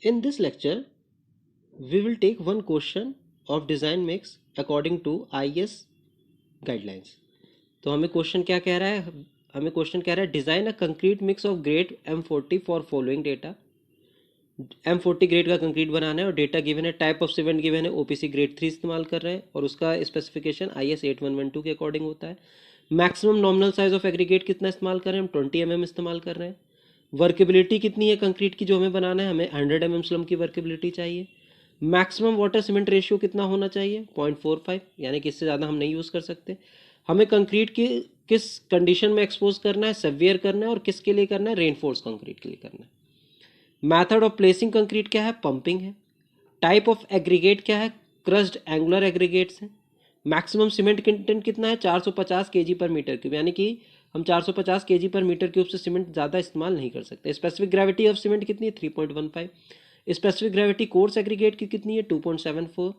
In this lecture, we will take one question of design mix according to IS guidelines. तो हमें question क्या कह रहा है? हमें क्वेश्चन कह रहा है design a concrete mix of grade M40 for following data. M40 grade का कंक्रीट बनाना है और डेटा गिवन है, टाइप ऑफ सीमेंट गिवन है, OPC ग्रेड 3 इस्तेमाल कर रहे हैं और उसका स्पेसिफिकेशन IS 8112 के अकॉर्डिंग होता है. Maximum nominal size of aggregate कितना इस्तेमाल कर रहे हैं? हम 20 mm इस्तेमाल कर रहे हैं. वर्केबिलिटी कितनी है कंक्रीट की जो हमें बनाना है? हमें 100 mm स्लम की वर्केबिलिटी चाहिए. मैक्सिमम वाटर सीमेंट रेशियो कितना होना चाहिए? 0.45, यानी कि इससे ज़्यादा हम नहीं यूज़ कर सकते. हमें कंक्रीट की किस कंडीशन में एक्सपोज करना है? सेवियर करना है. और किसके लिए करना है? रेनफोर्स कंक्रीट के लिए करना है. मैथड ऑफ प्लेसिंग कंक्रीट क्या है? पंपिंग है. टाइप ऑफ एग्रीगेट क्या है? क्रस्ड एंगुलर एग्रीगेट्स हैं. मैक्सिमम सीमेंट कंटेंट कितना है? 450 kg पर मीटर क्यूब, यानी कि हम 450 kg पर मीटर क्यूब से सीमेंट ज़्यादा इस्तेमाल नहीं कर सकते. स्पेसिफिक ग्रेविटी ऑफ सीमेंट कितनी है? 3.15. स्पेसिफिक ग्रेविटी कोर्स एग्रीगेट की कितनी है? 2.74.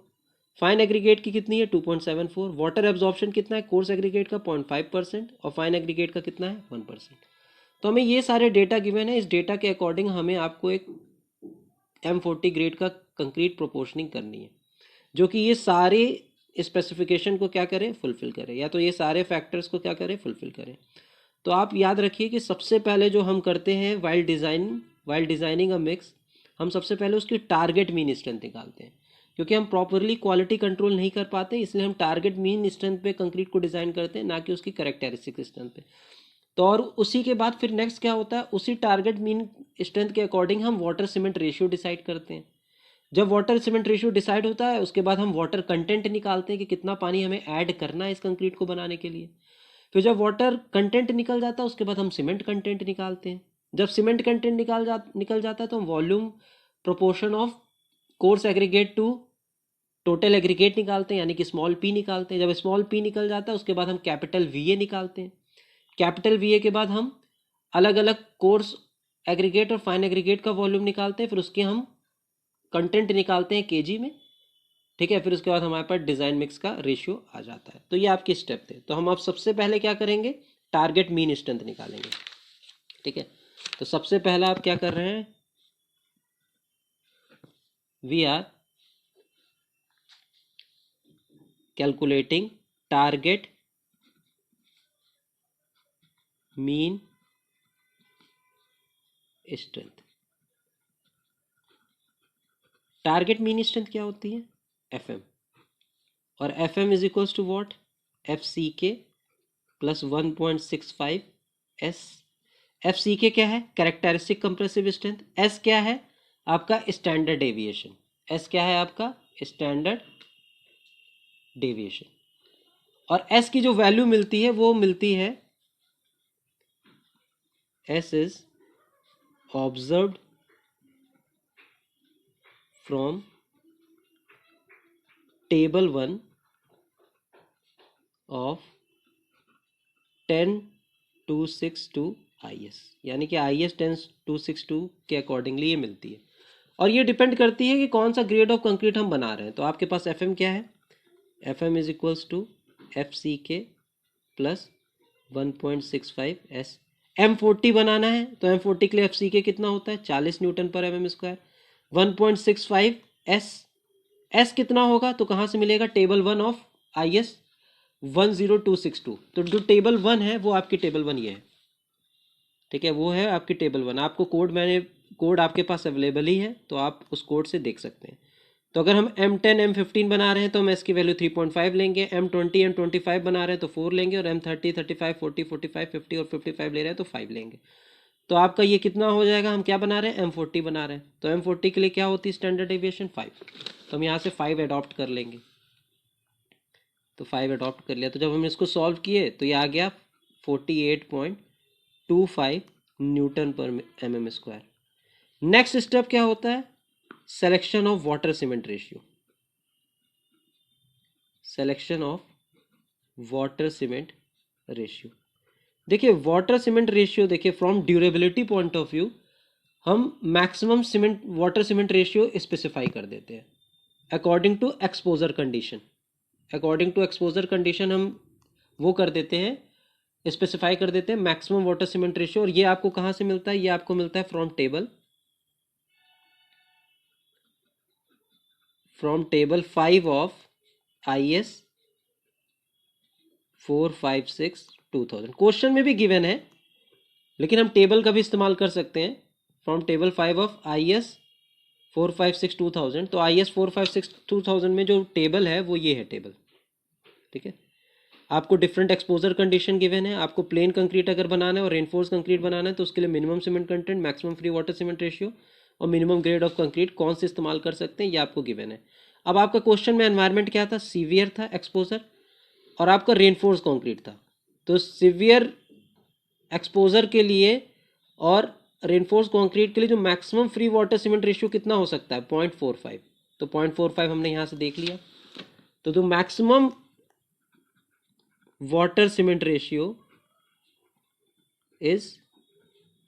फाइन एग्रीगेट की कितनी है? 2.74. वाटर एब्जॉर्प्शन कितना है कोर्स एग्रीगेट का? 0.5% और फाइन एग्रीगेट का कितना है? 1%. तो हमें ये सारे डेटा गिवन है. इस डेटा के अकॉर्डिंग हमें आपको एक M40 ग्रेड का कंक्रीट प्रोपोर्शनिंग करनी है जो कि ये सारे स्पेसिफिकेशन को क्या करें? फुलफिल करें, या तो ये सारे फैक्टर्स को क्या करें? फुलफिल करें. तो आप याद रखिए कि सबसे पहले जो हम करते हैं वाइल डिज़ाइनिंग अ मिक्स, हम सबसे पहले उसकी टारगेट मीन स्ट्रेंथ निकालते हैं. क्योंकि हम प्रॉपरली क्वालिटी कंट्रोल नहीं कर पाते, इसलिए हम टारगेट मीन स्ट्रेंथ पे कंक्रीट को डिज़ाइन करते हैं, ना कि उसकी करेक्टरिस्टिक स्ट्रेंथ पे. तो और उसी के बाद फिर नेक्स्ट क्या होता है? उसी टारगेट मीन स्ट्रेंथ के अकॉर्डिंग हम वाटर सीमेंट रेशियो डिसाइड करते हैं. जब वाटर सीमेंट रेशियो डिसाइड होता है उसके बाद हम वाटर कंटेंट निकालते हैं कि कितना पानी हमें ऐड करना है इस कंक्रीट को बनाने के लिए. फिर जब वाटर कंटेंट निकल जाता है उसके बाद हम सीमेंट कंटेंट निकालते हैं. जब सीमेंट कंटेंट निकल जाता है तो हम volume proportion of coarse aggregate to total aggregate निकालते हैं, यानी कि स्मॉल पी निकालते हैं. जब स्मॉल पी निकल जाता है उसके बाद हम कैपिटल VA निकालते हैं. कैपिटल VA के बाद हम अलग अलग कोर्स एग्रीगेट और फाइन एग्रीगेट का वॉल्यूम निकालते हैं. फिर उसके हम कंटेंट निकालते हैं kg में. ठीक है, फिर उसके बाद हमारे पास डिज़ाइन मिक्स का रेशियो आ जाता है. तो ये आपके स्टेप थे. तो हम अब सबसे पहले क्या करेंगे? टारगेट मीन स्ट्रेंथ निकालेंगे. ठीक है, तो सबसे पहला आप क्या कर रहे हैं? We are calculating target mean strength. Target mean strength क्या होती है? FM. और FM is equals to what? FCK plus 1.65S. FCK क्या है? Characteristic compressive strength. S क्या है? आपका स्टैंडर्ड डेविएशन. S क्या है? आपका स्टैंडर्ड डेविएशन. और S की जो वैल्यू मिलती है वो मिलती है S is observed from table 1 of 10262 IS, यानी कि IS 10262 के अकॉर्डिंगली ये मिलती है. और ये डिपेंड करती है कि कौन सा ग्रेड ऑफ कंक्रीट हम बना रहे हैं. तो आपके पास FM क्या है? FM is equals to FCK plus 1.65S. M40 बनाना है तो M40 के लिए FCK कितना होता है? 40 न्यूटन पर mm स्क्वायर. 1.65S. S कितना होगा? तो कहाँ से मिलेगा? Table 1 of IS 10262. तो जो टेबल 1 है वो आपकी टेबल 1 ये है. ठीक है, वो है आपकी टेबल 1. आपको कोड आपके पास अवेलेबल ही है, तो आप उस कोड से देख सकते हैं. तो अगर हम M10 M15 बना रहे हैं तो हम S की वैल्यू 3.5 लेंगे. M20 M25 बना रहे हैं तो 4 लेंगे. और M30 35 40 45 50 और 55 ले रहे हैं तो 5 लेंगे. तो आपका ये कितना हो जाएगा? हम क्या बना रहे हैं? M40 बना रहे हैं. तो M40 के लिए क्या होती है स्टैंडर्ड डेविएशन? 5. तो हम यहाँ से 5 अडॉप्ट कर लेंगे. तो 5 अडॉप्ट कर लिया. तो जब हम इसको सॉल्व किए तो ये आ गया 48.25 न्यूटन पर mm स्क्वायर. नेक्स्ट स्टेप क्या होता है? Selection of water cement ratio. Selection of water cement ratio. देखिए वाटर सीमेंट रेशियो, देखिए from durability point of view हम maximum cement water cement ratio specify कर देते हैं according to exposure condition. According to exposure condition हम वो कर देते हैं, स्पेसिफाई कर देते हैं मैक्सिमम वाटर सीमेंट रेशियो. और ये आपको कहाँ से मिलता है? ये आपको मिलता है from table from table 5 of IS 456/2000। Question में भी गिवन है, लेकिन हम टेबल का भी इस्तेमाल कर सकते हैं। From table 5 of IS 456/2000। तो IS 456/2000 में जो टेबल है वो ये है टेबल। ठीक है, आपको डिफरेंट एक्सपोजर कंडीशन गिवन है। आपको प्लेन कंक्रीट अगर बनाना है और रेनफोर्स कंक्रीट बनाना है तो उसके लिए minimum cement content, maximum free water cement ratio और मिनिमम ग्रेड ऑफ कंक्रीट कौन से इस्तेमाल कर सकते हैं, ये आपको गिवन है। अब आपका क्वेश्चन में एनवायरनमेंट क्या था, सीवियर था एक्सपोजर, और आपका रेनफोर्स कंक्रीट था। तो सीवियर एक्सपोजर के लिए और रेनफोर्स कंक्रीट के लिए जो maximum free water cement ratio कितना हो सकता है, 0.45। तो 0.45 हमने यहाँ से देख लिया। तो जो maximum water cement ratio is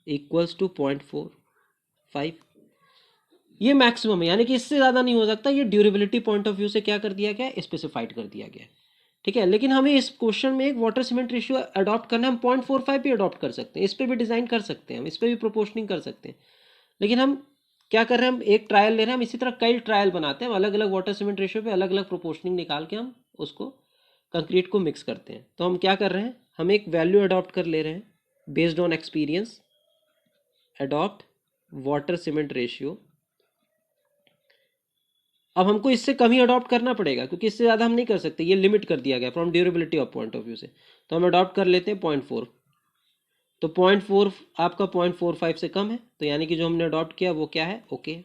equals to 0.45। ये मैक्सिमम है, यानी कि इससे ज़्यादा नहीं हो सकता। ये ड्यूरेबिलिटी पॉइंट ऑफ व्यू से क्या कर दिया गया, स्पेसिफाइड कर दिया गया। ठीक है, लेकिन हमें इस क्वेश्चन में एक वाटर सीमेंट रेशियो अडॉप्ट करना है। हम 0.45 भी अडॉप्ट कर सकते हैं, इस पर भी डिज़ाइन कर सकते हैं, हम इस पर भी प्रोपोर्शनिंग कर सकते हैं। लेकिन हम क्या कर रहे हैं, हम एक ट्रायल ले रहे हैं। हम इसी तरह कई ट्रायल बनाते हैं, अलग अलग वाटर सीमेंट रेशियो पे अलग अलग प्रोपोर्शनिंग निकाल के हम उसको कंक्रीट को मिक्स करते हैं। तो हम क्या कर रहे हैं, हम एक वैल्यू अडॉप्ट कर ले रहे हैं based on experience, adopt water cement ratio. अब हमको इससे कम ही अडॉप्ट करना पड़ेगा, क्योंकि इससे ज़्यादा हम नहीं कर सकते, ये लिमिट कर दिया गया from durability of point of view से। तो हम अडॉप्ट कर लेते हैं 0.4। तो 0.4 आपका 0.45 से कम है, तो यानी कि जो हमने अडॉप्ट किया वो क्या है, ओके।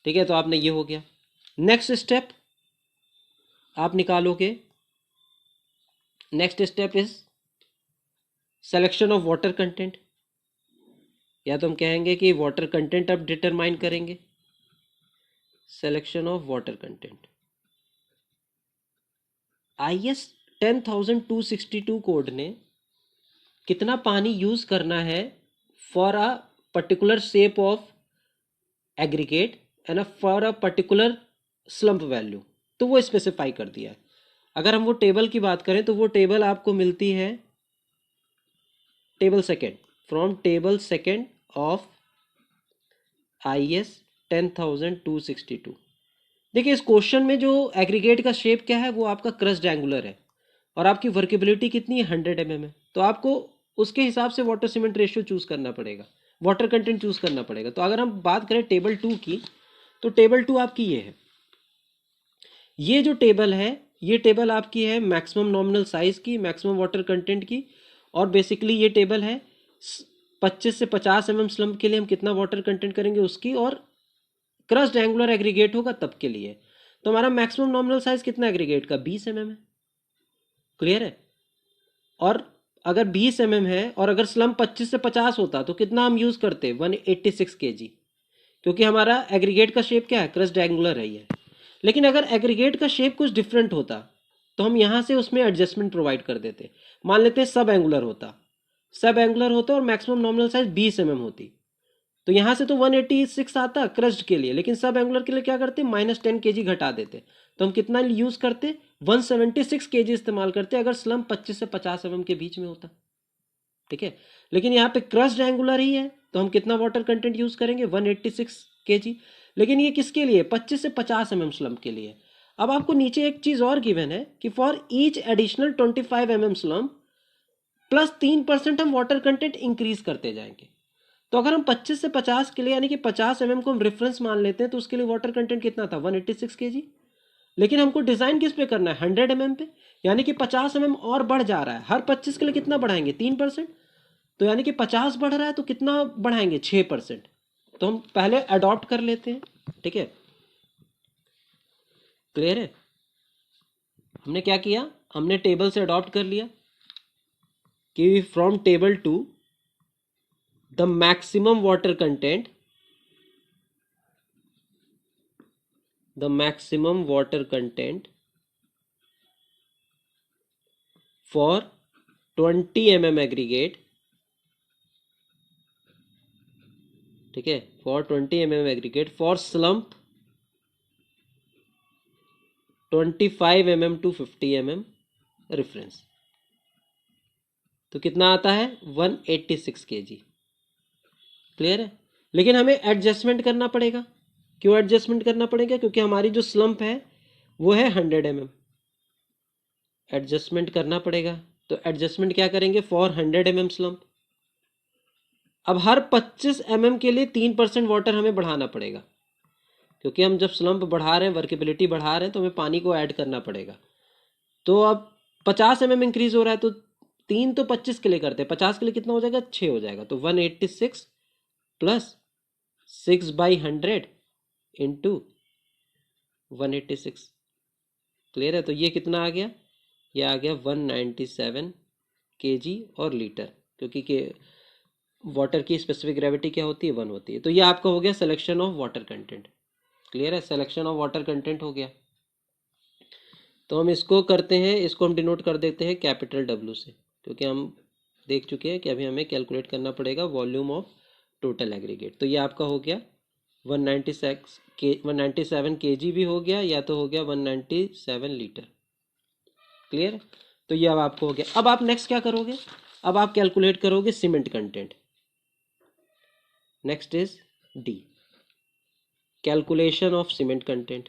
ठीक है, तो आपने ये हो गया। नेक्स्ट स्टेप आप निकालोगे, next step is selection of water content, या तो हम कहेंगे कि वाटर कंटेंट अब डिटरमाइन करेंगे। Selection of water content, IS 10262 code ने कितना पानी यूज करना है for a particular shape of aggregate and for a particular slump value, तो वो स्पेसिफाई कर दिया है। अगर हम वो टेबल की बात करें तो वो टेबल आपको मिलती है table second, from table second of IS 10262। देखिए, इस क्वेश्चन में जो एग्रीगेट का शेप क्या है, वो आपका क्रस्ट एंगुलर है, और आपकी वर्केबिलिटी कितनी है, 100 mm है। तो आपको उसके हिसाब से वाटर सीमेंट रेशियो चूज करना पड़ेगा, वाटर कंटेंट चूज करना पड़ेगा। तो अगर हम बात करें टेबल 2 की, तो टेबल 2 आपकी ये है। ये जो टेबल है, ये टेबल आपकी है मैक्सिमम नॉमिनल साइज की, मैक्सिमम वाटर कंटेंट की, और बेसिकली ये टेबल है 25 से 50 mm स्लम्प के लिए हम कितना वाटर कंटेंट करेंगे उसकी, और क्रस्ट एंगुलर एग्रीगेट होगा तब के लिए। तो हमारा मैक्सिमम नॉमिनल साइज कितना एग्रीगेट का, 20 mm है। क्लियर है। और अगर 20 mm है और अगर स्लम 25 से 50 होता तो कितना हम यूज करते, 186 kg, क्योंकि हमारा एग्रीगेट का शेप क्या है, क्रस्ट एंगुलर है ये। लेकिन अगर एग्रीगेट का शेप कुछ डिफरेंट होता तो हम यहाँ से उसमें एडजस्टमेंट प्रोवाइड कर देते। मान लेते हैं सब एंगुलर होता, सब एंगुलर होता और मैक्सिमम नॉमिनल साइज 20 mm होती, तो यहाँ से तो 186 आता क्रस्ट के लिए, लेकिन सब एंगुलर के लिए क्या करते, -10 kg घटा देते। तो हम कितना यूज करते, 176 kg इस्तेमाल करते अगर स्लम 25 से 50 mm के बीच में होता। ठीक है, लेकिन यहाँ पे क्रस्ट एंगुलर ही है, तो हम कितना वाटर कंटेंट यूज करेंगे, 186 kg। लेकिन ये किसके लिए, 25 से 50 mm स्लम के लिए। अब आपको नीचे एक चीज और गिवन है कि for each additional 25 mm slum plus 3% हम वाटर कंटेंट इंक्रीज करते जाएंगे। तो अगर हम 25 से 50 के लिए, यानी कि 50 mm को हम रेफरेंस मान लेते हैं, तो उसके लिए वाटर कंटेंट कितना था, 186 kg। लेकिन हमको डिजाइन किस पे करना है, 100 mm पे, यानी कि 50 mm और बढ़ जा रहा है। हर 25 के लिए कितना बढ़ाएंगे, 3%। तो यानी कि 50 बढ़ रहा है तो कितना बढ़ाएंगे, 6%। तो हम पहले अडॉप्ट कर लेते हैं। ठीक है, क्लियर है। हमने क्या किया, हमने टेबल से अडॉप्ट कर लिया कि from table to the maximum water content, the maximum water content for 20 mm aggregate, ठीक है, for 20 mm aggregate for slump 25 mm to 50 mm reference, तो कितना आता है, 186 kg। क्लियर है। लेकिन हमें एडजस्टमेंट करना पड़ेगा, क्यों एडजस्टमेंट करना पड़ेगा? क्योंकि हमारी जो स्लम्प है वो है 100 mm, एडजस्टमेंट करना पड़ेगा। तो एडजस्टमेंट क्या करेंगे? For 100 mm slump. अब हर 25 mm के लिए 3% वाटर हमें बढ़ाना पड़ेगा, क्योंकि हम जब स्लम्प बढ़ा रहे हैं, वर्केबिलिटी बढ़ा रहे हैं, तो हमें पानी को ऐड करना पड़ेगा। तो अब 50 mm इंक्रीज हो रहा है, तो 3 तो 25 के लिए करते हैं, 50 के लिए कितना हो जाएगा? 6 हो जाएगा। तो 186 प्लस 6/100 इंटू 186। क्लियर है? तो ये कितना आ गया? ये आ गया 197 kg और लीटर, क्योंकि के वाटर की स्पेसिफिक ग्रेविटी क्या होती है? 1 होती है। तो ये आपका हो गया selection of water content. Clear है? सिलेक्शन ऑफ वाटर कंटेंट हो गया। तो हम इसको करते हैं, इसको हम डिनोट कर देते हैं कैपिटल W से, क्योंकि हम देख चुके हैं कि अभी हमें कैलकुलेट करना पड़ेगा वॉल्यूम ऑफ टोटल एग्रीगेट। तो ये आपका हो गया 197 kg भी हो गया, या तो हो गया 197 लीटर। क्लियर? तो ये अब आपको हो गया। अब आप नेक्स्ट क्या करोगे? अब आप कैलकुलेट करोगे cement content. Next is D, calculation of cement content.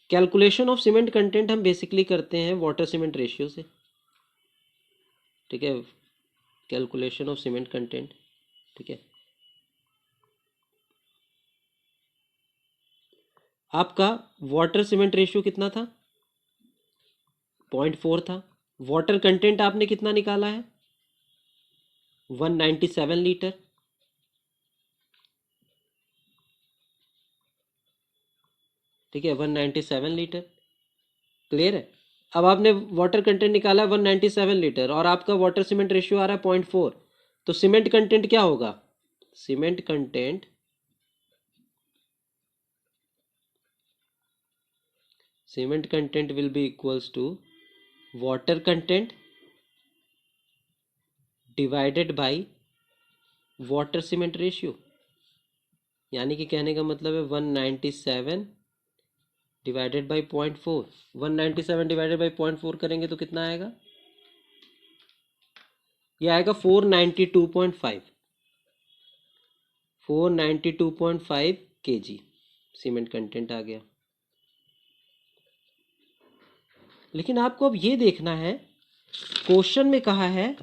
Calculation of cement content हम बेसिकली करते हैं वाटर सीमेंट रेशियो से। ठीक है, कैलकुलेशन ऑफ सीमेंट कंटेंट। ठीक है, आपका वाटर सीमेंट रेशियो कितना था? 0.4 था। वाटर कंटेंट आपने कितना निकाला है? 197 लीटर। ठीक है, 197 लीटर। क्लियर है? अब आपने वाटर कंटेंट निकाला 197 लीटर, और आपका वाटर सीमेंट रेशियो आ रहा है 0.4। तो सीमेंट कंटेंट क्या होगा? Cement content will be equals to water content divided by water cement ratio. यानी कि कहने का मतलब है 197 डिवाइडेड बाई 0.4। 197 डिवाइडेड बाई 0.4 करेंगे तो कितना आएगा? ये आएगा 492.5। 492.5 kg सीमेंट कंटेंट आ गया। लेकिन आपको अब ये देखना है, क्वेश्चन में कहा है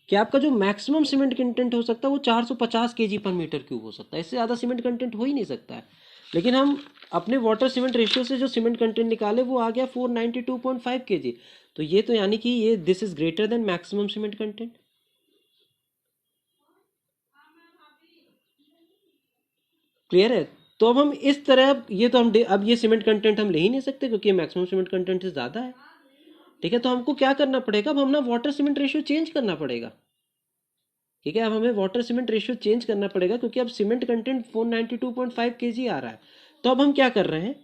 कि आपका जो मैक्सिमम सीमेंट कंटेंट हो सकता है वो 450 kg पर मीटर क्यूब हो सकता है। इससे ज़्यादा सीमेंट कंटेंट हो ही नहीं सकता है। लेकिन हम अपने वाटर सीमेंट रेशियो से जो सीमेंट कंटेंट निकाले वो आ गया 492.5 kg। तो ये तो यानी कि ये this is greater than maximum cement content. Clear है? तो अब हम इस तरह, ये तो हम अब ये सीमेंट कंटेंट हम ले ही नहीं सकते, क्योंकि मैक्सिमम सीमेंट कंटेंट से ज़्यादा है। ठीक है, तो हमको क्या करना पड़ेगा? अब हम ना वाटर सीमेंट रेशियो चेंज करना पड़ेगा। ठीक है, अब हमें वाटर सीमेंट रेशियो चेंज करना पड़ेगा, क्योंकि अब सीमेंट कंटेंट 492.5 kg आ रहा है। तो अब हम क्या कर रहे हैं?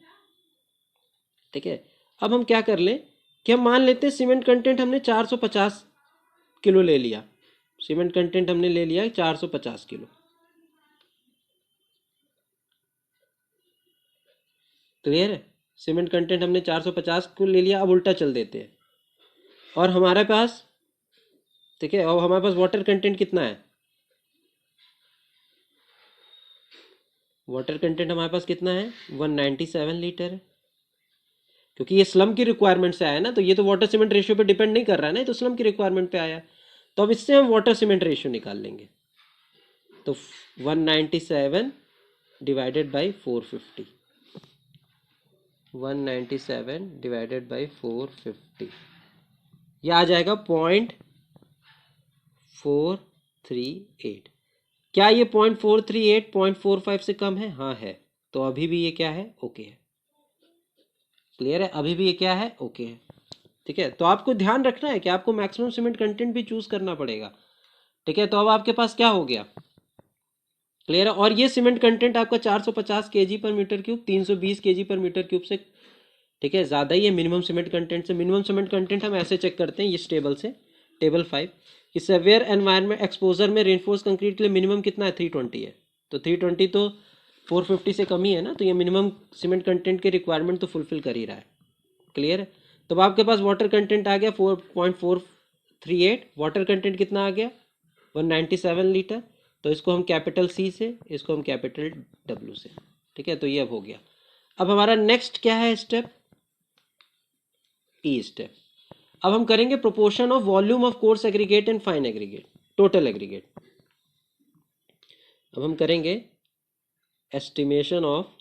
ठीक है, अब हम क्या कर लें कि हम मान लेते हैं सीमेंट कंटेंट हमने 450 किलो ले लिया। सीमेंट कंटेंट हमने ले लिया 450 किलो। क्लियर है? सीमेंट कंटेंट हमने 450 को ले लिया। अब उल्टा चल देते हैं, और हमारे पास, ठीक है, और हमारे पास वाटर कंटेंट कितना है? वाटर कंटेंट हमारे पास कितना है? 197 लीटर है, क्योंकि ये स्लम की रिक्वायरमेंट से आया ना। तो ये तो वाटर सीमेंट रेशियो पे डिपेंड नहीं कर रहा है ना, ये तो स्लम की रिक्वायरमेंट पे आया। तो अब इससे हम वाटर सीमेंट रेशियो निकाल लेंगे। तो 197 डिवाइडेड बाई 450, 197 डिवाइडेड बाई 450, ये आ जाएगा 0.438। क्या ये 0.438 0.45 से कम है? हाँ है। तो अभी भी ये क्या है? ओके है। क्लियर है? अभी भी ये क्या है? ओके है। ठीक है, तो आपको ध्यान रखना है कि आपको मैक्सिमम सीमेंट कंटेंट भी चूज करना पड़ेगा। ठीक है, तो अब आपके पास क्या हो गया? क्लियर है? और ये सीमेंट कंटेंट आपका 450 kg पर मीटर क्यूब, 320 kg पर मीटर क्यूब से, ठीक है, ज़्यादा ही है मिनिमम सीमेंट कंटेंट से। मिनिमम सीमेंट कंटेंट हम ऐसे चेक करते हैं इस टेबल से, टेबल 5, कि सेवियर एनवायरमेंट एक्सपोजर में रेनफोर्स कंक्रीट के लिए मिनिमम कितना है? 320 है। तो 320 तो 450 से कम ही है ना, तो ये मिनिमम सीमेंट कंटेंट की रिक्वायरमेंट तो फुलफिल कर ही रहा है। क्लियर है? तो अब आपके पास वाटर कंटेंट आ गया 4.438। वाटर कंटेंट कितना आ गया? 197 लीटर। तो इसको हम कैपिटल सी से, इसको हम कैपिटल डब्ल्यू से। ठीक है, तो ये अब हो गया। अब हमारा नेक्स्ट क्या है स्टेप, ई स्टेप। अब हम करेंगे proportion of volume of coarse aggregate and fine aggregate, total aggregate. अब हम करेंगे estimation of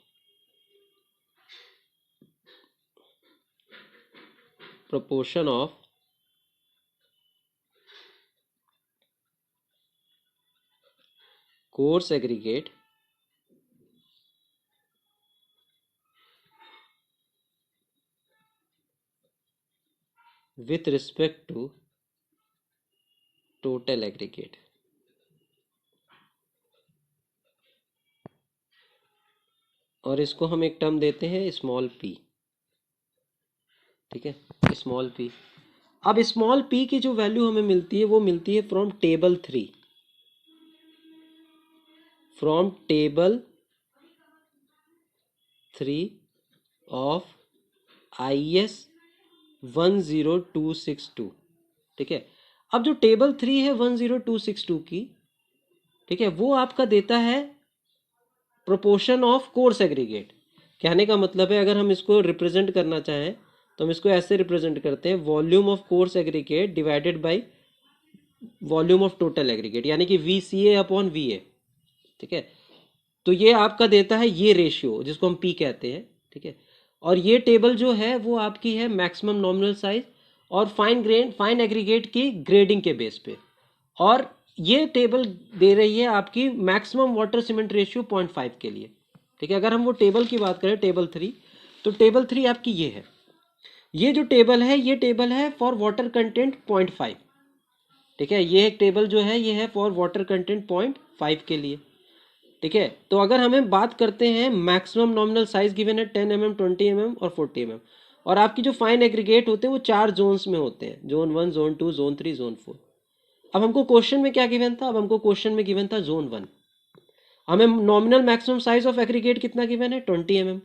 proportion of coarse aggregate with respect to total aggregate। और इसको हम एक टर्म देते हैं स्मॉल पी। ठीक है, स्मॉल पी। अब स्मॉल पी की जो वैल्यू हमें मिलती है वो मिलती है from table 3, from table 3 of IS 10262। ठीक है, अब जो टेबल 3 है 10262 की, ठीक है, वो आपका देता है प्रोपोर्शन ऑफ कोर्स एग्रीगेट। कहने का मतलब है अगर हम इसको रिप्रेजेंट करना चाहें तो हम इसको ऐसे रिप्रेजेंट करते हैं, volume of coarse aggregate divided by volume of total aggregate, यानी कि VCA अपॉन VA। ठीक है, तो ये आपका देता है ये रेशियो जिसको हम P कहते हैं। ठीक है, और ये टेबल जो है वो आपकी है मैक्सिमम नॉमिनल साइज और फाइन एग्रीगेट की ग्रेडिंग के बेस पे। और ये टेबल दे रही है आपकी मैक्सिमम वाटर सीमेंट रेशियो 0.5 के लिए। ठीक है, अगर हम वो टेबल की बात करें टेबल 3, तो टेबल 3 आपकी ये है। ये जो टेबल है ये टेबल है फॉर वाटर कंटेंट 0.5। ठीक है, ये एक टेबल जो है ये है फॉर वाटर कंटेंट 0.5 के लिए। ठीक है, तो अगर हमें बात करते हैं मैक्सिमम नॉमिनल साइज गिवन है 10 mm, 20 mm और 40 mm, और आपकी जो फाइन एग्रीगेट होते हैं वो 4 जोन्स में होते हैं, जोन 1, जोन 2, जोन 3, जोन 4। अब हमको क्वेश्चन में क्या गिवन था, अब हमको क्वेश्चन में गिवन था जोन 1। हमें nominal maximum size of aggregate कितना गिवन है, 20 mm।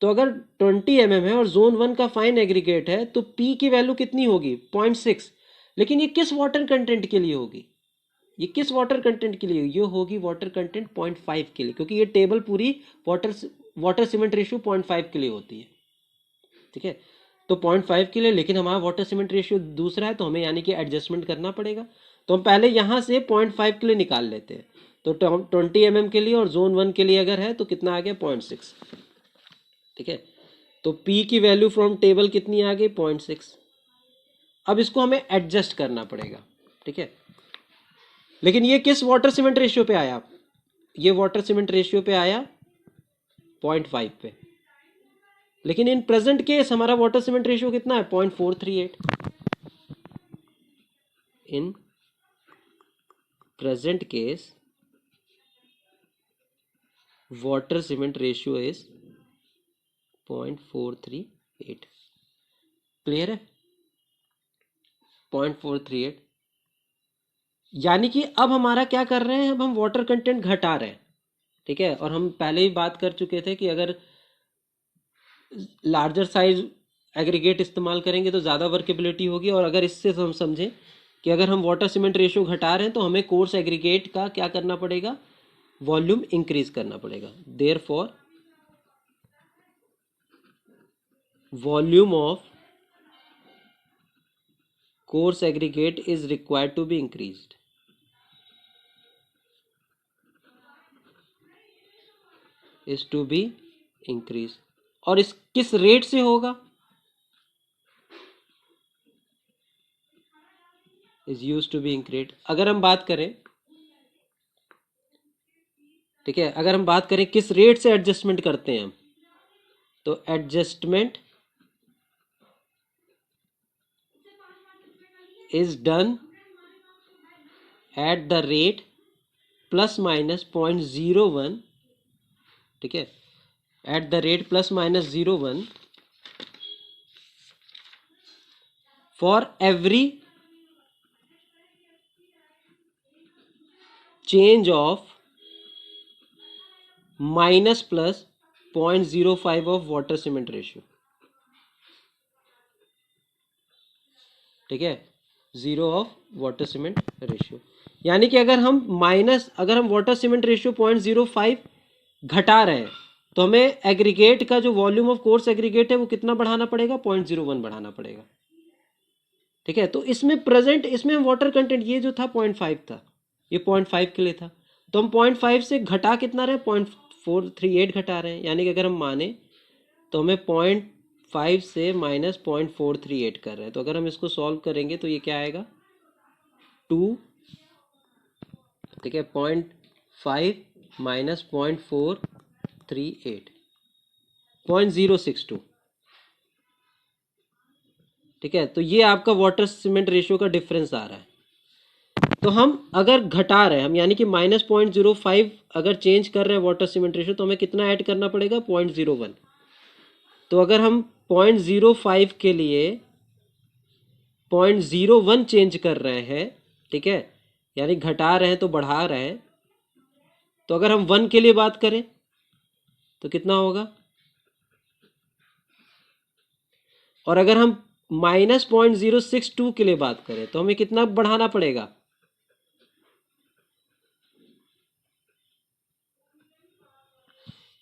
तो अगर 20 mm है और जोन 1 का फाइन एग्रीगेट है तो P की वैल्यू कितनी होगी, 0.6। लेकिन ये किस वाटर कंटेंट के लिए होगी, ये किस वाटर कंटेंट के लिए, ये होगी वाटर कंटेंट 0.5 के लिए, क्योंकि ये टेबल पूरी वाटर सीमेंट रेशियो 0.5 के लिए होती है। ठीक है, तो 0.5 के लिए, लेकिन हमारा वाटर सीमेंट रेशियो दूसरा है तो हमें यानी कि एडजस्टमेंट करना पड़ेगा। तो हम पहले यहाँ से 0.5 के लिए निकाल लेते हैं। तो 20 mm के लिए और जोन 1 के लिए अगर है तो कितना आ गया, 0.6। ठीक है, तो P की वैल्यू फ्रॉम टेबल कितनी आ गई, 0.6। अब इसको हमें एडजस्ट करना पड़ेगा। ठीक है, लेकिन ये किस वाटर सीमेंट रेशियो पे आया, ये वाटर सीमेंट रेशियो पे आया 0.5 पे। लेकिन इन प्रेजेंट केस हमारा वाटर सीमेंट रेशियो कितना है, 0.438। In present case water cement ratio is 0.438। Clear है, 0.438। यानी कि अब हमारा क्या कर रहे हैं, अब हम वाटर कंटेंट घटा रहे हैं। ठीक है, और हम पहले ही बात कर चुके थे कि अगर लार्जर साइज एग्रीगेट इस्तेमाल करेंगे तो ज़्यादा वर्केबिलिटी होगी, और अगर इससे हम समझें कि अगर हम वाटर सीमेंट रेशियो घटा रहे हैं तो हमें कोर्स एग्रीगेट का क्या करना पड़ेगा, वॉल्यूम इंक्रीज करना पड़ेगा। Therefore volume of coarse aggregate is required to be increased. Is to be increase, और इस किस रेट से होगा, is use to be increase. अगर हम बात करें, ठीक है, अगर हम बात करें किस रेट से एडजस्टमेंट करते हैं हम, तो adjustment is done at the rate ±0.01। ठीक है, at the rate ±0.01 for every change of -+0.05 of water cement ratio. ठीक है, 0 ऑफ वाटर सीमेंट रेशियो। यानी कि अगर हम वाटर सीमेंट रेशियो 0.05 घटा रहे हैं तो हमें एग्रीगेट का जो वॉल्यूम ऑफ कोर्स एग्रीगेट है वो कितना बढ़ाना पड़ेगा, 0.01 बढ़ाना पड़ेगा। ठीक है, तो इसमें वाटर कंटेंट ये जो था 0.5 था, ये 0.5 के लिए था, तो हम 0.5 से घटा कितना रहे हैं, 0.438 घटा रहे हैं। यानी कि अगर हम माने तो हमें 0.5 से माइनस 0.438 कर रहे हैं। तो अगर हम इसको सॉल्व करेंगे तो ये क्या आएगा, 2, ठीक है, 0.5 माइनस 0.438, 0.062। ठीक है, तो ये आपका वाटर सीमेंट रेशियो का डिफरेंस आ रहा है। तो हम अगर घटा रहे हैं हम, यानी कि -0.05 अगर चेंज कर रहे हैं वाटर सीमेंट रेशियो, तो हमें कितना ऐड करना पड़ेगा, 0.01। तो अगर हम 0.05 के लिए 0.01 चेंज कर रहे हैं, ठीक है, यानी घटा रहे हैं तो बढ़ा रहे हैं, तो अगर हम 1 के लिए बात करें तो कितना होगा, और अगर हम -0.062 के लिए बात करें तो हमें कितना बढ़ाना पड़ेगा,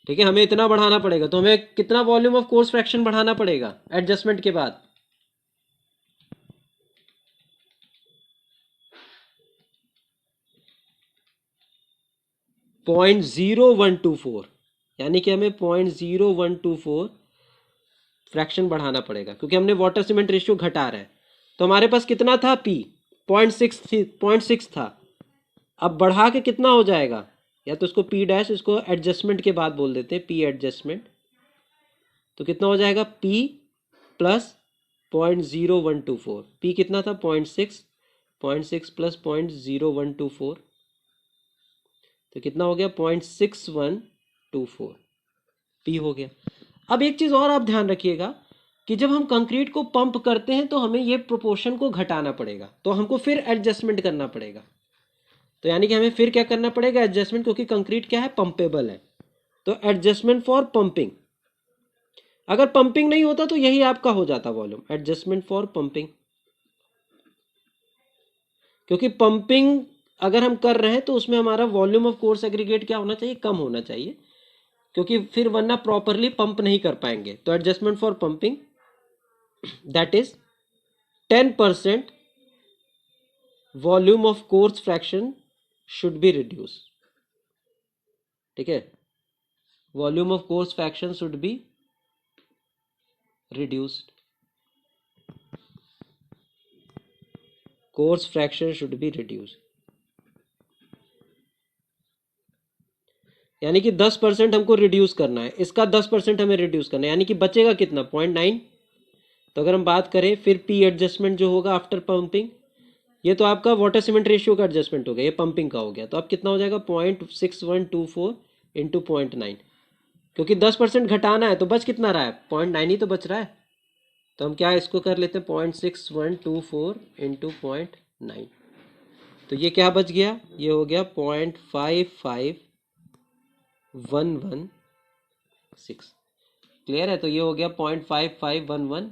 ठीक है, हमें इतना बढ़ाना पड़ेगा। तो हमें कितना वॉल्यूम ऑफ कोर्स फ्रैक्शन बढ़ाना पड़ेगा एडजस्टमेंट के बाद, 0.0124, यानी कि हमें 0.0124 फ्रैक्शन बढ़ाना पड़ेगा, क्योंकि हमने वाटर सीमेंट रेशियो घटा रहा है। तो हमारे पास कितना था, P 0.6 था, अब बढ़ा के कितना हो जाएगा, या तो इसको P डैश, इसको एडजस्टमेंट के बाद बोल देते हैं P एडजस्टमेंट, तो कितना हो जाएगा, P प्लस 0.0124, P कितना था, 0.6 प्लस 0.0124, तो कितना हो गया, 0.6124 P हो गया। अब एक चीज़ और आप ध्यान रखिएगा कि जब हम कंक्रीट को पंप करते हैं तो हमें ये प्रोपोर्शन को घटाना पड़ेगा, तो हमको फिर एडजस्टमेंट करना पड़ेगा। तो यानी कि हमें फिर क्या करना पड़ेगा, एडजस्टमेंट, क्योंकि कंक्रीट क्या है, पंपेबल है। तो एडजस्टमेंट फॉर पंपिंग, अगर पंपिंग नहीं होता तो यही आपका हो जाता वॉल्यूम, एडजस्टमेंट फॉर पंपिंग। क्योंकि पंपिंग अगर हम कर रहे हैं तो उसमें हमारा वॉल्यूम ऑफ कोर्स एग्रीगेट क्या होना चाहिए, कम होना चाहिए, क्योंकि फिर वरना प्रॉपरली पंप नहीं कर पाएंगे। तो adjustment for pumping, that is 10% volume of coarse fraction should be reduce. ठीक है, volume of coarse fraction should be reduced, coarse fraction should be reduced, यानी कि 10% हमको रिड्यूस करना है, इसका 10% हमें रिड्यूस करना है, यानी कि बचेगा कितना, 0.9। तो अगर हम बात करें फिर P एडजस्टमेंट जो होगा आफ्टर पंपिंग, ये तो आपका वाटर सीमेंट रेशियो का एडजस्टमेंट हो गया, ये पंपिंग का हो गया, तो अब कितना हो जाएगा, 0.6124 इंटू 0.9, क्योंकि 10% घटाना है तो बच कितना रहा है, 0.9 ही तो बच रहा है। तो हम क्या इसको कर लेते हैं, 0.6124 इंटू 0.9, तो ये क्या बच गया, ये हो गया 0.55116। क्लियर है, तो ये हो गया 0.5511।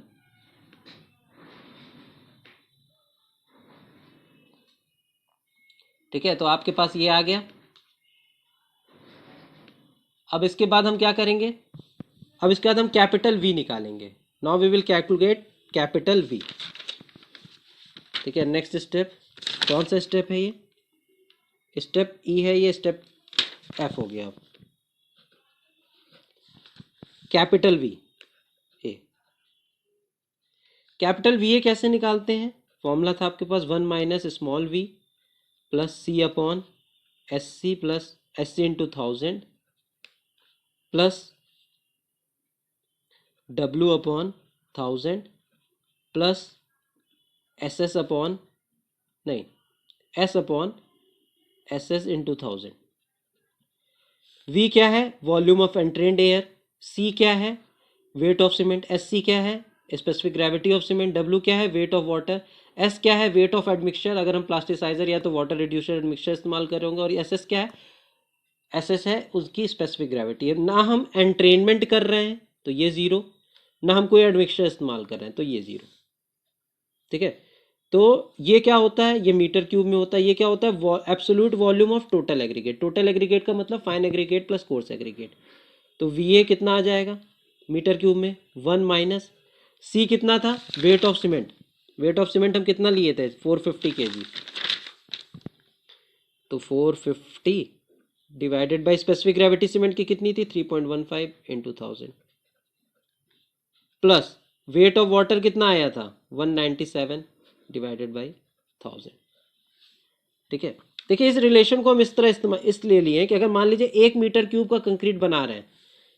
ठीक है, तो आपके पास ये आ गया। अब इसके बाद हम क्या करेंगे, अब इसके बाद हम कैपिटल V निकालेंगे। Now we will calculate capital V। ठीक है, नेक्स्ट स्टेप कौन सा स्टेप है, ये स्टेप E है, ये स्टेप F हो गया। अब कैपिटल V ए, कैपिटल V ए कैसे निकालते हैं, फॉर्मूला था आपके पास 1 minus small v plus C upon SC plus SC into 1000 plus W upon 1000 plus SS upon नहीं S upon SS into 1000। V क्या है, वॉल्यूम ऑफ एंट्रेंड एयर, C क्या है, वेट ऑफ सीमेंट, SC क्या है, specific gravity of cement, W क्या है, weight of water, S क्या है, वेट ऑफ एडमिक्सचर, अगर हम प्लास्टिसाइजर या तो वाटर रिड्यूसर एडमिक्सचर इस्तेमाल कर रहे होंगे, और SS क्या है, SS है उसकी स्पेसिफिक ग्रेविटी है। ना हम एंट्रेनमेंट कर रहे हैं तो ये 0, ना हम कोई एडमिक्सचर इस्तेमाल कर रहे हैं तो ये 0। ठीक है, तो ये क्या होता है, ये मीटर क्यूब में होता है। ये क्या होता है, absolute volume of total aggregate. Total aggregate का मतलब fine aggregate plus coarse aggregate. तो वी कितना आ जाएगा मीटर क्यूब में, 1 माइनस सी कितना था, weight of cement. Weight of cement हम कितना लिए थे, 450 kg। तो 450 divided by specific gravity cement की कितनी थी, 3.15 into 1000, plus weight of water कितना आया था, 197 डिवाइडेड बाई 1000। ठीक है, देखिए इस रिलेशन को हम इस तरह इस्तेमाल इसलिए लिए कि अगर मान लीजिए 1 मीटर क्यूब का कंक्रीट बना रहे हैं,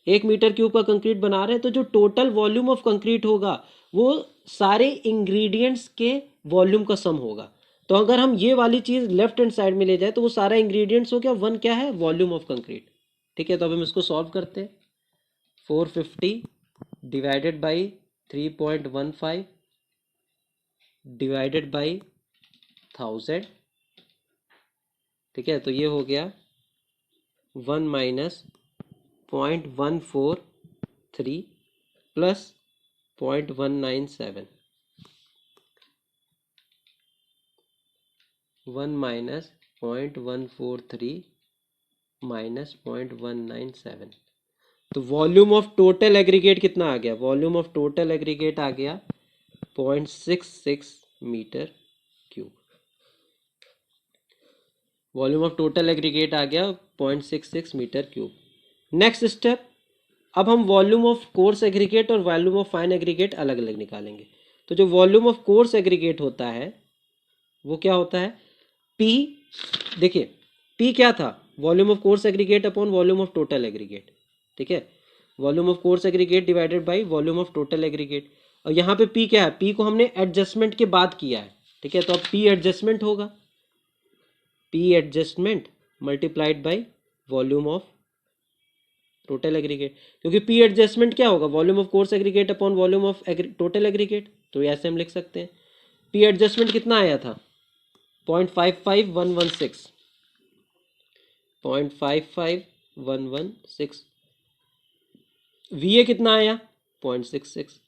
1 मीटर क्यूब का कंक्रीट बना रहे हैं, तो जो टोटल वॉल्यूम ऑफ कंक्रीट होगा वो सारे इंग्रेडिएंट्स के वॉल्यूम का सम होगा। तो अगर हम ये वाली चीज़ लेफ्ट हैंड साइड में ले जाए तो वो सारा इंग्रेडिएंट्स हो गया, 1 क्या है, वॉल्यूम ऑफ कंक्रीट। ठीक है, तो अब हम इसको सॉल्व करते हैं। 450 डिवाइडेड बाई 3.15 डिवाइडेड बाई 1000। ठीक है, तो ये हो गया 1 माइनस 0.143 प्लस 0.197, 1 माइनस 0.143 माइनस 0.197। तो वॉल्यूम ऑफ टोटल एग्रीगेट कितना आ गया, वॉल्यूम ऑफ टोटल एग्रीगेट आ गया 0.66 metre cube. Volume of total aggregate आ गया 0.66 मीटर क्यूब। नेक्स्ट स्टेप, अब हम वॉल्यूम ऑफ कोर्स एग्रीगेट और वॉल्यूम ऑफ फाइन एग्रीगेट अलग अलग निकालेंगे। तो जो वॉल्यूम ऑफ कोर्स एग्रीगेट होता है वो क्या होता है, P। देखिए P क्या था, volume of coarse aggregate upon volume of total aggregate. ठीक है, volume of coarse aggregate divided by volume of total aggregate. और यहाँ पे P क्या है, P को हमने एडजस्टमेंट के बाद किया है। ठीक है, तो अब P एडजस्टमेंट होगा, P adjustment multiplied by volume of total aggregate, क्योंकि P एडजस्टमेंट क्या होगा, volume of coarse aggregate upon volume of total aggregate. तो ऐसे हम लिख सकते हैं, P एडजस्टमेंट कितना आया था, 0.55116, 0.55116। VA कितना आया, 0.66।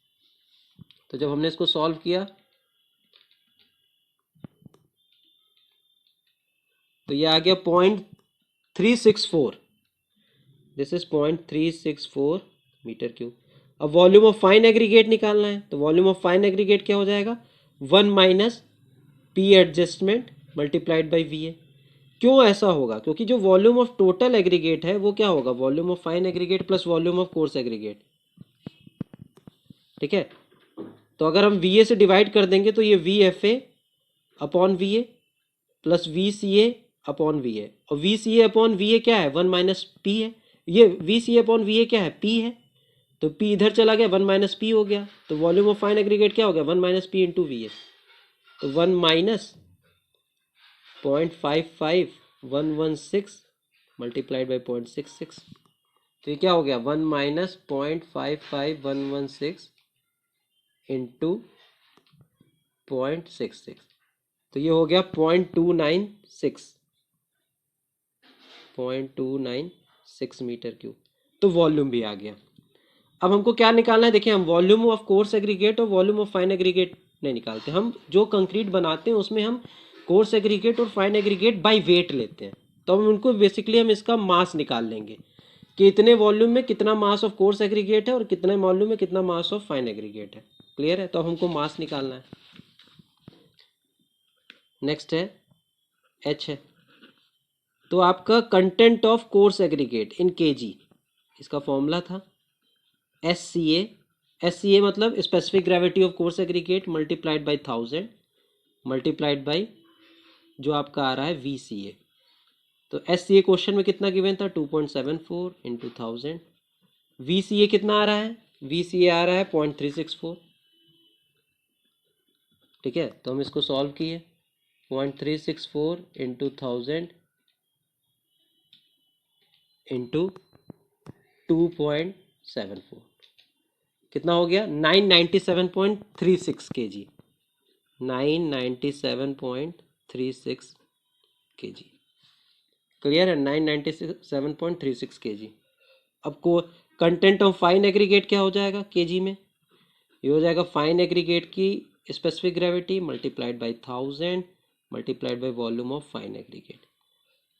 तो जब हमने इसको सॉल्व किया तो ये आ गया 0.364, दिस इज 0.364 मीटर क्यूब। अब वॉल्यूम ऑफ फाइन एग्रीगेट निकालना है, तो वॉल्यूम ऑफ फाइन एग्रीगेट क्या हो जाएगा, 1 minus P adjustment multiplied by VA। क्यों ऐसा होगा, क्योंकि जो वॉल्यूम ऑफ टोटल एग्रीगेट है वो क्या होगा, volume of fine aggregate plus volume of coarse aggregate. ठीक है, तो अगर हम VA से डिवाइड कर देंगे तो ये VFA upon VA plus VCA upon VA, और VCA अपॉन VA क्या है, 1 माइनस P है। ये VCA अपॉन VA क्या है, P है। तो P इधर चला गया, 1 माइनस P हो गया। तो वॉल्यूम ऑफ फाइन एग्रीगेट क्या हो गया, 1 माइनस P इंटू VA। तो 1 माइनस 0.55116 मल्टीप्लाइड बाई 0.66। तो ये क्या हो गया, 1 माइनस 0.55116 इंटू 0.66। तो ये हो गया 0.296 मीटर क्यूब। तो वॉल्यूम भी आ गया। अब हमको क्या निकालना है, देखिए हम वॉल्यूम ऑफ कोर्स एग्रीगेट और वॉल्यूम ऑफ फाइन एग्रीगेट नहीं निकालते, हम जो कंक्रीट बनाते हैं उसमें हम कोर्स एग्रीगेट और फाइन एग्रीगेट बाय वेट लेते हैं। तो हम उनको बेसिकली हम इसका मास निकाल लेंगे कि इतने वॉल्यूम में कितना मास ऑफ कोर्स एग्रीगेट है और कितने वॉल्यूम में कितना मास ऑफ फाइन एग्रीगेट है। क्लियर है, तो अब हमको मास निकालना है। नेक्स्ट है H है, तो आपका content of coarse aggregate in kg, इसका फॉर्मूला था SCA मतलब specific gravity of coarse aggregate multiplied by 1000 multiplied by जो आपका आ रहा है VCA। तो SCA क्वेश्चन में कितना गिवन था, 2.74 इंटू 1000। VCA कितना आ रहा है, VCA आ रहा है 0.364। ठीक है, तो हम इसको सॉल्व किए, 0.364 इंटू 1000 इंटू 2.74 कितना हो गया, 997.36 kg, 997.36 kg। क्लियर है, 997.36 kg। अब को कंटेंट ऑफ फाइन एग्रीगेट क्या हो जाएगा kg में, ये हो जाएगा फाइन एग्रीगेट की specific gravity multiplied by 1000 multiplied by volume of fine aggregate.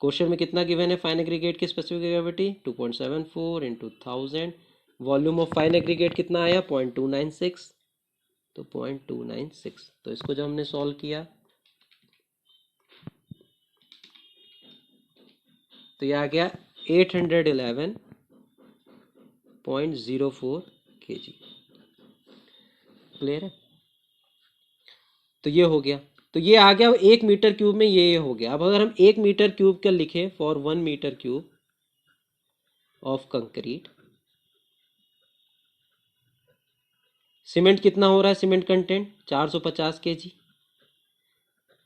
Question में कितना गिवन है फाइन एग्रीगेट की specific gravity 2.74 into 1000, volume of fine aggregate कितना आया 0.296, तो 0.296। तो इसको जब हमने सॉल्व किया तो ये आ गया 811.04 kg। क्लियर है? तो ये हो गया, तो ये आ गया 1 मीटर क्यूब में, ये हो गया। अब अगर हम 1 मीटर क्यूब का लिखें for 1 metre cube of concrete, cement कितना हो रहा है, सीमेंट कंटेंट 450 kg।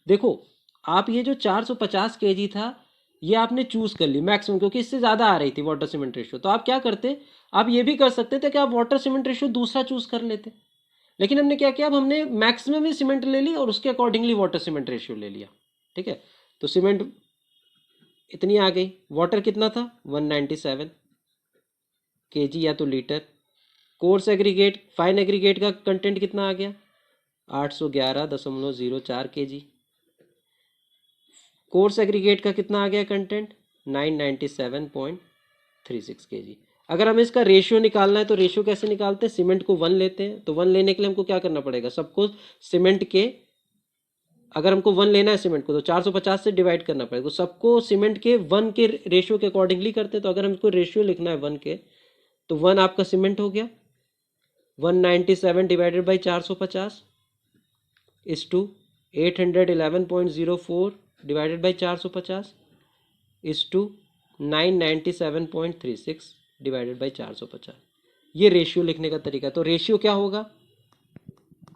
देखो आप ये जो 450 kg था ये आपने चूज कर ली मैक्सिमम, क्योंकि इससे ज्यादा आ रही थी वाटर सीमेंट रेशियो। तो आप क्या करते, आप ये भी कर सकते थे कि आप वाटर सीमेंट रेशियो दूसरा चूज कर लेते, लेकिन हमने क्या किया, अब हमने मैक्सिमम ही सीमेंट ले ली और उसके अकॉर्डिंगली वाटर सीमेंट रेशियो ले लिया। ठीक है, तो सीमेंट इतनी आ गई, वाटर कितना था 197 kg या तो litre. Coarse aggregate fine aggregate का कंटेंट कितना आ गया 811.04 kg। कोर्स एग्रीगेट का कितना आ गया कंटेंट 997.36 kg। अगर हमें इसका रेशियो निकालना है तो रेशियो कैसे निकालते हैं, सीमेंट को 1 लेते हैं, तो 1 लेने के लिए हमको क्या करना पड़ेगा, सबको सीमेंट के, अगर हमको 1 लेना है सीमेंट को तो 450 से डिवाइड करना पड़ेगा, तो सबको सीमेंट के 1 के रेशियो के अकॉर्डिंगली करते हैं। तो अगर हमको रेशियो लिखना है 1 के, तो 1 आपका सीमेंट हो गया, 197 divided by 450 is to 811.04 divided by 450 is to 997.36 divided by 450। ये रेशियो लिखने का तरीका। तो रेशियो क्या होगा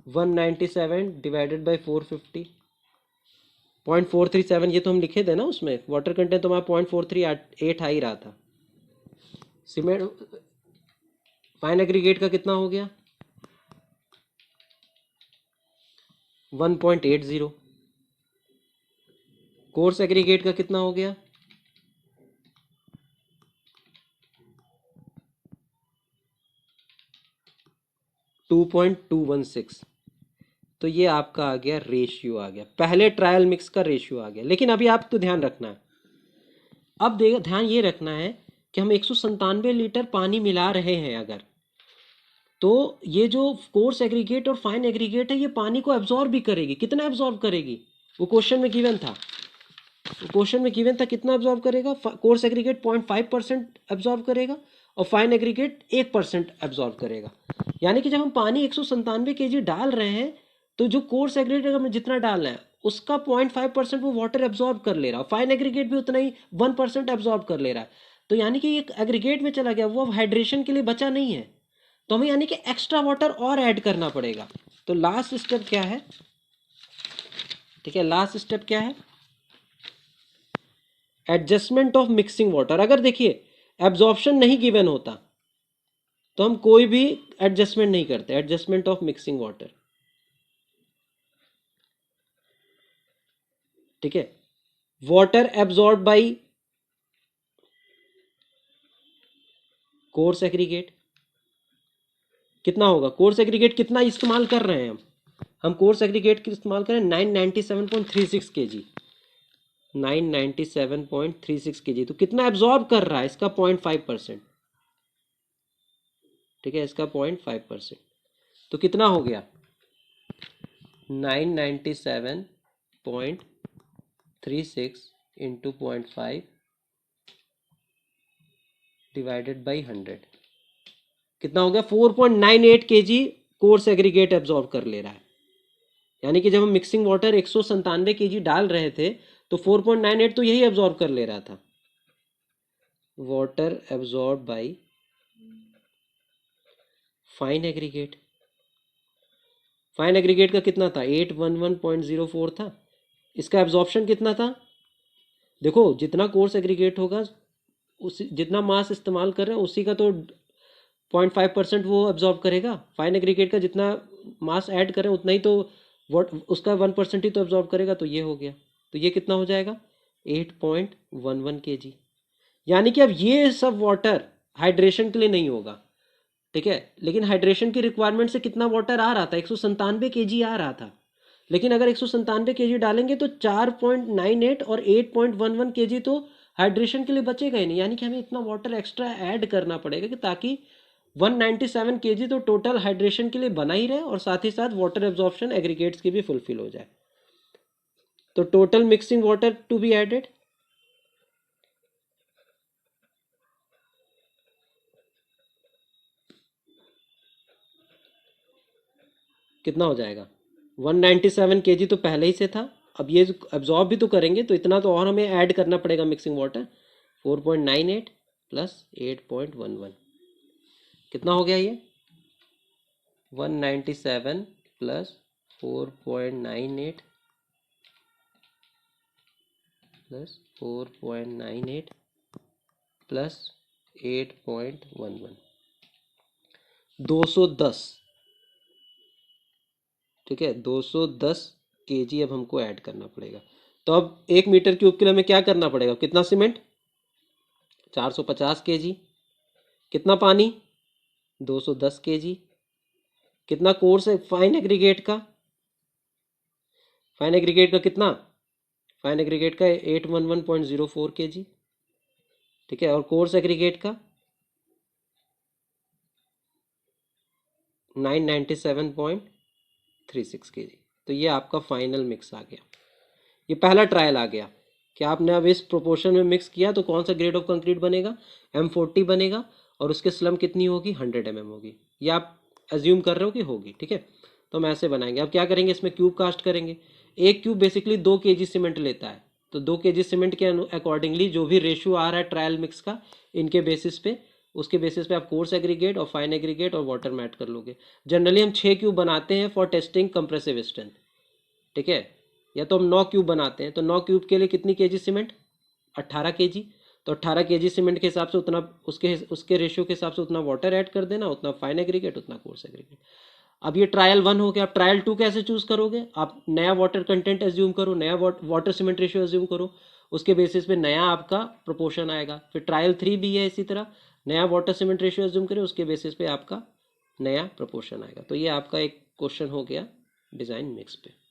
197 डिवाइडेड बाई 450 0.437, ये तो हम लिखे थे ना उसमें, वाटर कंटेंट तो हमारा 0.438 आ ही रहा था। सीमेंट फाइन एग्रीगेट का कितना हो गया 1.80। कोर्स एग्रीगेट का कितना हो गया 2.216। तो ये आपका आ गया रेशियो, आ गया पहले ट्रायल मिक्स का रेशियो आ गया। लेकिन अभी आपको ध्यान रखना है, अब ध्यान ये रखना है कि हम 197 लीटर पानी मिला रहे हैं अगर, तो ये जो कोर्स एग्रीगेट और फाइन एग्रीगेट है ये पानी को एब्जॉर्ब भी करेगी। कितना एब्जॉर्ब करेगी, वो क्वेश्चन में गिवन था, कितना एब्जॉर्ब करेगा, कोर्स एग्रीगेट 0.5% एब्जॉर्ब करेगा और फाइन एग्रीगेट 1% एब्जॉर्ब करेगा। यानी कि जब हम पानी 197 kg डाल रहे हैं तो जो कोर्स एग्रीगेट में जितना डालना है उसका 0.5% वो वाटर एब्जॉर्ब कर ले रहा है, फाइन एग्रीगेट भी उतना ही 1% एब्जॉर्ब कर ले रहा है। तो यानी कि ये एग्रीगेट में चला गया, वो अब हाइड्रेशन के लिए बचा नहीं है, तो हमें यानी कि एक्स्ट्रा वाटर और ऐड करना पड़ेगा। तो लास्ट स्टेप क्या है, ठीक है, लास्ट स्टेप क्या है, एडजस्टमेंट ऑफ मिक्सिंग वाटर। अगर देखिए एब्जॉर्प्शन नहीं गिवन होता तो हम कोई भी एडजस्टमेंट नहीं करते, एडजस्टमेंट ऑफ मिक्सिंग वाटर। ठीक है, water absorb by coarse aggregate कितना होगा, कोर्स एग्रीगेट कितना इस्तेमाल कर रहे हैं हम कोर्स एग्रीगेट की इस्तेमाल करें 997.36 kg, 997.36 kg। तो कितना एब्जॉर्ब कर रहा है इसका 0.5%। ठीक है, इसका 0.5%, तो कितना हो गया 997.36 इंटू 0.5 डिवाइडेड बाई 100, कितना हो गया 4.98 kg कोर्स एग्रीगेट एब्जॉर्ब कर ले रहा है। यानी कि जब हम मिक्सिंग वाटर 197 kg डाल रहे थे तो 4.98 तो यही एब्जॉर्ब कर ले रहा था। Water absorb by fine aggregate, fine aggregate का कितना था 811.04 था, इसका एब्जॉर्प्शन कितना था, देखो जितना कोर्स एग्रीगेट होगा उसी जितना मास इस्तेमाल कर रहे हैं उसी का तो 0.5% वो एब्जॉर्ब करेगा, फाइन एग्रीगेट का जितना मास ऐड करें उतना ही तो उसका 1% ही तो एब्जॉर्ब करेगा। तो ये हो गया, तो ये कितना हो जाएगा 8.11 kg। यानी कि अब ये सब वाटर हाइड्रेशन के लिए नहीं होगा, ठीक है, लेकिन हाइड्रेशन की रिक्वायरमेंट से कितना वाटर आ रहा था, 197 kg आ रहा था। लेकिन अगर 197 kg डालेंगे तो 4.98 और 8.11 kg तो हाइड्रेशन के लिए बचेगा ही नहीं, यानी कि हमें इतना वाटर एक्स्ट्रा ऐड करना पड़ेगा कि ताकि 197 kg तो टोटल हाइड्रेशन के लिए बना ही रहे और साथ ही साथ वाटर एब्जॉर्प्शन एग्रीगेट्स की भी फुलफिल हो जाए। तो total mixing water to be added कितना हो जाएगा, 197 kg तो पहले ही से था, अब ये एब्जॉर्ब भी तो करेंगे तो इतना तो और हमें ऐड करना पड़ेगा मिक्सिंग वाटर, 4.98 प्लस 8.11 कितना हो गया ये, 197 प्लस 4.98 प्लस 4.98 प्लस 8.11 210, ठीक है, 210 kg अब हमको ऐड करना पड़ेगा। तो अब 1 मीटर क्यूब के लिए हमें क्या करना पड़ेगा, कितना सीमेंट, 450 kg, कितना पानी, 210 kg, कितना कोर्स है फाइन एग्रीगेट का, फाइन एग्रीगेट का कितना, फाइन एग्रीगेट का 811.04 kg, ठीक है, और कोर्स एग्रीगेट का 997.36 kg। तो ये आपका फाइनल मिक्स आ गया, ये पहला ट्रायल आ गया कि आपने अब इस प्रोपोर्शन में मिक्स किया तो कौन सा ग्रेड ऑफ कंक्रीट बनेगा, M40 बनेगा और उसके स्लम कितनी होगी, 100 mm होगी, ये आप एज्यूम कर रहे हो कि होगी, ठीक है। तो हम ऐसे बनाएंगे। अब क्या करेंगे, इसमें क्यूब कास्ट करेंगे। एक क्यूब बेसिकली 2 kg सीमेंट लेता है, तो 2 kg सीमेंट के अकॉर्डिंगली जो भी रेशियो आ रहा है ट्रायल मिक्स का, इनके बेसिस पे, उसके बेसिस पे आप कोर्स एग्रीगेट और फाइन एग्रीगेट और वाटर मैट कर लोगे। जनरली हम 6 क्यूब बनाते हैं फॉर टेस्टिंग कंप्रेसिव स्ट्रेंथ, ठीक है, या तो हम 9 क्यूब बनाते हैं। तो 9 क्यूब के लिए कितनी केजी सीमेंट, 18 kg। तो 18 kg सीमेंट के हिसाब से उतना, उसके उसके रेशियो के हिसाब से उतना वाटर ऐड कर देना, उतना फाइन एग्रीगेट, उतना कोर्स एग्रीगेट। अब ये ट्रायल 1 हो गया। अब ट्रायल 2 कैसे चूज करोगे, आप नया वाटर कंटेंट एज्यूम करो, नया वाटर सीमेंट रेशियो एज्यूम करो, उसके बेसिस पे नया आपका प्रोपोर्शन आएगा। फिर ट्रायल 3 भी है इसी तरह, नया वाटर सीमेंट रेशियो एज्यूम करें, उसके बेसिस पे आपका नया प्रोपोर्शन आएगा। तो ये आपका एक क्वेश्चन हो गया डिज़ाइन मिक्स पे।